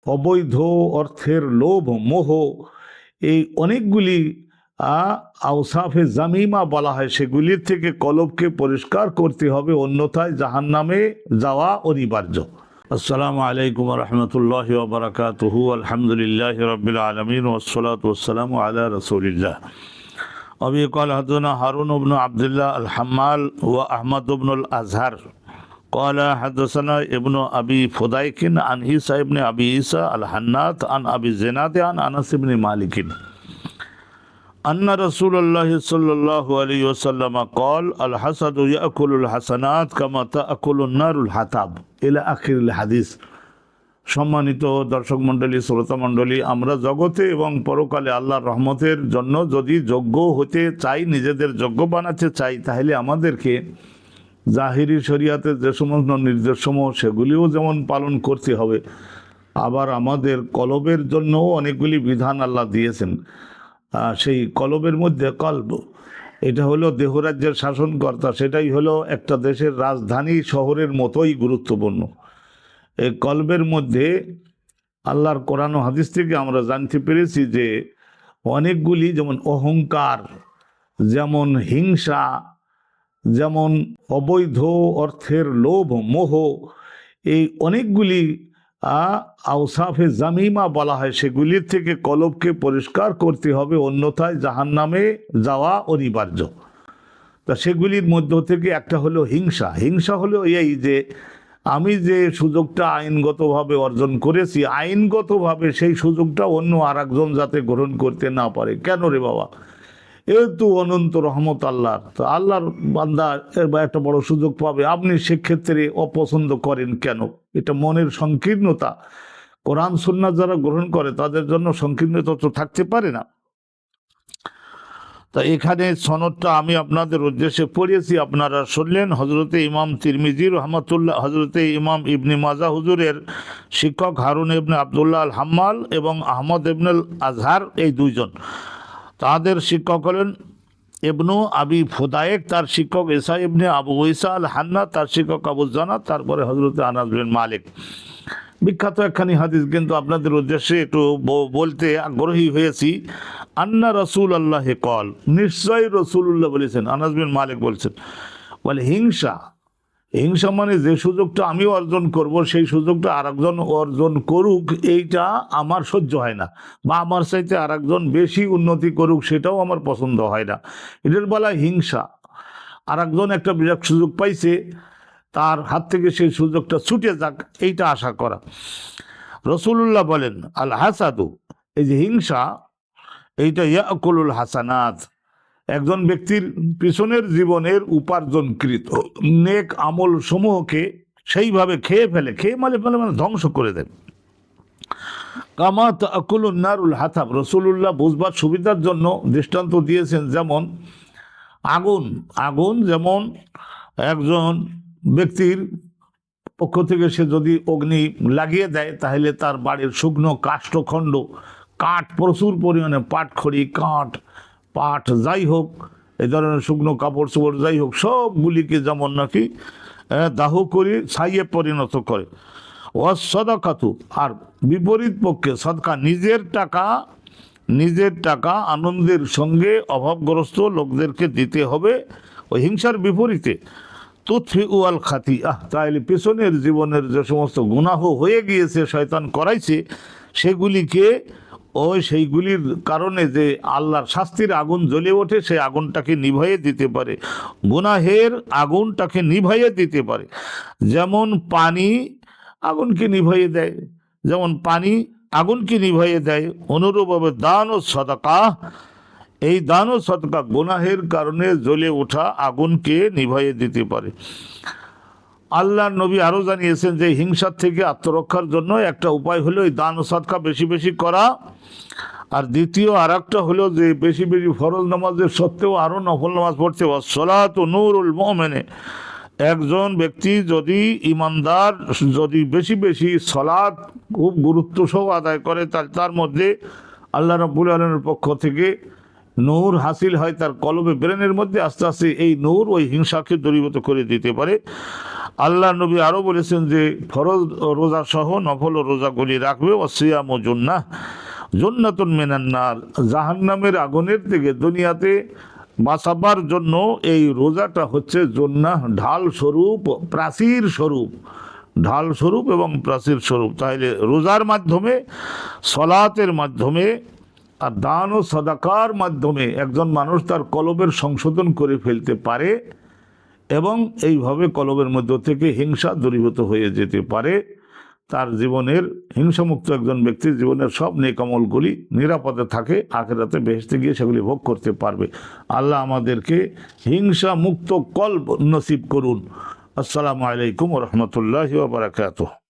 অবৈধ অর্থের লোভ, মোহ, এই অনেকগুলি আওসাফে জামিমা বলা হয়, সেগুলির থেকে কলবকে পরিষ্কার করতে হবে, অন্যথায় জাহান্নামে যাওয়া অনিবার্য। আসসালামু আলাইকুম রহমতুল্লাহি ওয়া বারাকাতুহু। আলহামদুলিল্লাহি রাব্বিল আলামিন ওয়াসসালাতু ওয়াসসালামু আলা রাসূলিল্লাহ। अभी कल हदना हारून इब्न अब्दुल्लाह अल-हम्माल व अहमद इब्न अल-अज़हर قال حدثنا ابن أبي فديك عن عيسى ابن أبي عيسى الحنات عن أبي الزناد عن أنس بن مالك أن رسول الله صلى الله عليه وسلم قال الحسد يأكل الحسنات كما تأكل النار الحطب إلى آخر الحديث। সম্মানিত দর্শক মণ্ডলী, শ্রোতা মণ্ডলী, আমরা জগতে এবং পরকালে আল্লাহর রহমতের জন্য যদি যোগ্য হতে চাই, নিজেদের যোগ্য বানাতে চাই, তাহলে আমাদেরকে জাহিরি শরিয়াতের যে সমস্ত নির্দেশসমূহ সেগুলিও যেমন পালন করতে হবে, আবার আমাদের কলবের জন্যও অনেকগুলি বিধান আল্লাহ দিয়েছেন। সেই কলবের মধ্যে কলব, এটা হলো দেহরাজ্যের শাসনকর্তা, সেটাই হলো একটা দেশের রাজধানী শহরের মতোই গুরুত্বপূর্ণ। এই কলবের মধ্যে আল্লাহর কোরআন ও হাদিস থেকে আমরা জানতে পেরেছি যে অনেকগুলি, যেমন অহংকার, যেমন হিংসা, যেমন অবৈধ অর্থের লোভ, মোহ, এই অনেকগুলি আওসাফে জামিমা বলা হয়, সেগুলির থেকে কলবকে পরিষ্কার করতে হবে, অন্যথায় জাহান্নামে যাওয়া অনিবার্য। তা সেগুলির মধ্য থেকে একটা হলো হিংসা। হিংসা হলো এই যে আমি যে সুযোগটা আইনগতভাবে অর্জন করেছি, আইনগতভাবে সেই সুযোগটা অন্য আর একজন যাতে গ্রহণ করতে না পারে। কেন রে বাবা, এ তো অনন্ত রহমত আল্লাহর, তো আল্লাহর বান্দা একটা বড় সুযোগ পাবে, আপনি সেক্ষেত্রে অপছন্দ করেন কেন? এটা মনের সংকীর্ণতা। কোরআন সুন্নাহ যারা গ্রহণ করে তাদের জন্য সংকীর্ণতা তো থাকতে পারে না। তা এখানে সনদটা আমি আপনাদের উদ্দেশ্যে পড়িয়েছি, আপনারা শুনলেন। হজরতে ইমাম তিরমিজি রহমতুল্লাহ, হজরতে ইমাম ইবনে মাজা হুজুরের শিক্ষক হারুন ইবনে আবদুল্লাহ আল হাম্মাল এবং আহমদ ইবনে আজহার, এই দুইজন, তাদের শিক্ষক হলেন ইবনু আবি ফুদায়েক, তার শিক্ষক ঈসা ইবনে আবু ঈসা আল হান্না, তার শিক্ষক আবু জানাত, তারপরে হজরতে আনাস বিন মালিক। বিখ্যাত একখানি হাদিস কিন্তু আপনাদের উদ্দেশ্যে একটু বলতে আগ্রহী হয়েছি। আন্না রসুল আল্লাহ কল, নিশ্চয়ই রসুল্লাহ বলেছেন। আনাস বিন মালিক বলছেন, বলে হিংসা, হিংসা মানে যে সুযোগটা আমি অর্জন করব সেই সুযোগটা আরেকজন অর্জন করুক, এইটা আমার সহ্য হয় না, বা আমার চাইতে আরেকজন বেশি উন্নতি করুক সেটাও আমার পছন্দ হয় না। এটার বলা হিংসা। আরেকজন একটা বিরাট সুযোগ পাইছে, তার হাত থেকে সেই সুযোগটা ছুটে যাক, এইটা আশা করা। রসুল্লাহ বলেন আল হাসাদু, এই যে হিংসা, এইটা ইয়াকুলুল হাসানাত, একজন ব্যক্তির পিছনের জীবনের উপার্জনকৃত নেক আমল সমূহকে সেইভাবে খেয়ে ফেলে, খেয়ে মানে ধ্বংস করে দেন। কামা তাকুলুন নারুল হাতাব, রসুল্লাহ বুঝবার সুবিধার জন্য দৃষ্টান্ত দিয়েছেন, যেমন আগুন, আগুন যেমন একজন ব্যক্তির পক্ষ থেকে সে যদি অগ্নি লাগিয়ে দেয়, তাহলে তার বাড়ির শুকনো কাষ্ঠখণ্ড, কাঠ, প্রচুর পরিমাণে পাটখড়ি, কাঠ, পাট, যাই হোক, এই ধরনের শুকনো কাপড় চোপড়, যাই হোক, সবগুলিকে যেমন নাকি দাহ করে ছাইয়ে পরিণত করে। ও সদকাতু, আর বিপরীত পক্ষে সদকা, নিজের টাকা আনন্দের সঙ্গে অভাবগ্রস্ত লোকদেরকে দিতে হবে, ওই হিংসার বিপরীতে। তুথি উয়াল খাতি, তাহলে পেছনের জীবনের যে সমস্ত গুনাহ হয়ে গিয়েছে, শয়তান করাইছে, সেগুলিকে সেইগুলির কারণে যে আল্লাহর শাস্তির আগুন জ্বলে ওঠে, সেই আগুনটাকে নিভাইয়ে দিতে পারে, গুনাহের আগুনটাকে নিভাইয়ে দিতে পারে। যেমন পানি আগুনকে নিভাইয়ে দেয়, যেমন পানি আগুনকে নিভাইয়ে দেয়, অনুরূপভাবে দান ও সদকা, এই দান ও সদকা গুনাহের কারণে জ্বলে ওঠা আগুনকে নিভাইয়ে দিতে পারে। আল্লাহর নবী আরও জানিয়েছেন যে হিংসার থেকে আত্মরক্ষার জন্য একটা উপায় হলো এই দান ও সদকা বেশি বেশি করা, আর দ্বিতীয় আর একটা হলো যে বেশি বেশি ফরজ নামাজের সত্ত্বেও আরও নফল নামাজ পড়তে হবে। সলাত ও নূরুল মুমিনে, একজন ব্যক্তি যদি ইমানদার, যদি বেশি বেশি সলাত খুব গুরুত্ব সহ আদায় করে, তার মধ্যে আল্লাহ রাব্বুল আলামিনের পক্ষ থেকে নূর হাসিল হয় তার কলবে, ব্রেনের মধ্যে, আস্তে আস্তে এই নূর ওই হিংসাকে দূরীভূত করে দিতে পারে। আল্লাহ নবী আরও বলেছেন যে ফরজ রোজা সহ নফল রোজাগুলি রাখবে, ও সিয়াম ও জুন্নাহ জন্নাতুন মিনান নার, জাহান্নামের আগুনের থেকে দুনিয়াতে বাঁচাবার জন্য এই রোজাটা হচ্ছে জন্নাহ, ঢাল স্বরূপ, প্রাচীর স্বরূপ, ঢাল স্বরূপ এবং প্রাচীর স্বরূপ। তাহলে রোজার মাধ্যমে, সলাতের মাধ্যমে আর দান ও সদাকার মাধ্যমে একজন মানুষ তার কলবের সংশোধন করে ফেলতে পারে এবং এইভাবে কলবের মধ্য থেকে হিংসা দূরীভূত হয়ে যেতে পারে। তার জীবনের, হিংসামুক্ত একজন ব্যক্তির জীবনের সব নেক আমলগুলি নিরাপদে থাকে, আখিরাতে বেহেশতে গিয়ে সেগুলি ভোগ করতে পারবে। আল্লাহ আমাদেরকে হিংসা মুক্ত কলব নসিব করুন। আসসালামু আলাইকুম ওয়া রাহমাতুল্লাহি ওয়া বারাকাতুহু।